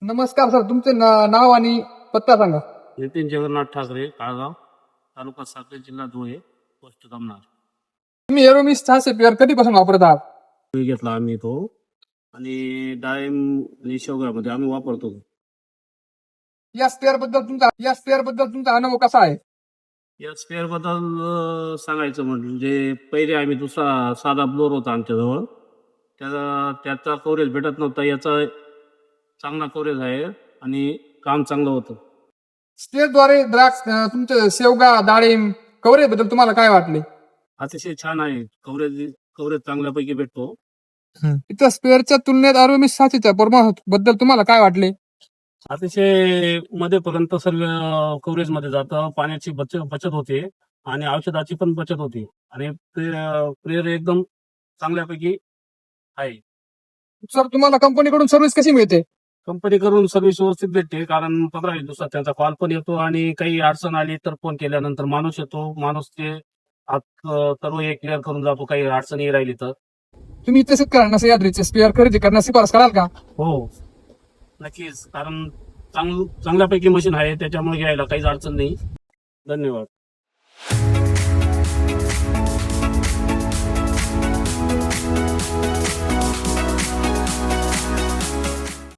नमस्कार सर, तुमचे नाव आणि पत्ता सांगा. नितीन जगन्नाथ ठाकरे, काळगाव, तालुका साक्री, जिल्हा धुळे, पोस्ट कमनार. तुम्ही एरोमिस 600 पेअर कधीपासून वापरत आहात? घेतला आम्ही तो आणि डाळिंब आणि शेवग्यामध्ये आम्ही वापरतो. या स्पेअर बद्दल तुमचा अनुभव कसा आहे? या स्पेअर बद्दल सांगायचं म्हणजे पहिले आम्ही दुसरा साधा ब्लोअर होता आमच्याजवळ, त्याचा कव्हरेज भेटत नव्हता. याचा चांगला कव्हरेज आहे आणि काम चांगलं होतं. स्पेअरद्वारे द्राक्ष तुमचे शेवगा डाळिंब कव्हरेज बद्दल तुम्हाला काय वाटले? अतिशय छान आहे. कव्हरेज चांगल्यापैकी भेटतो. इतर स्पेअरच्या तुलनेत एरोमिस 600च्या परफॉर्मन्स बद्दल तुम्हाला काय वाटले? अतिशय मध्येपर्यंत सर्व कव्हरेज मध्ये जातं. पाण्याची बचत होते आणि औषधाची पण बचत होते आणि प्रेयर एकदम चांगल्यापैकी आहे. सर, तुम्हाला कंपनीकडून सर्व्हिस कशी मिळते? कंपनीकडून सर्व्हिस व्यवस्थित भेटते, कारण 15-20 दिवसात त्यांचा कॉल पण येतो आणि काही अडचण आली तर फोन केल्यानंतर माणूस येतो. माणूस ते सर्व हे क्लिअर करून जातो, काही अडचणी राहिली तर. तुम्ही इथे शेतकऱ्यांना सह्याद्रीचे स्पेअर खरेदी करण्यास शिफारस कराल का? हो, नक्कीच, कारण चांगल्यापैकी मशीन आहे, त्याच्यामुळे घ्यायला काहीच अडचण नाही. धन्यवाद.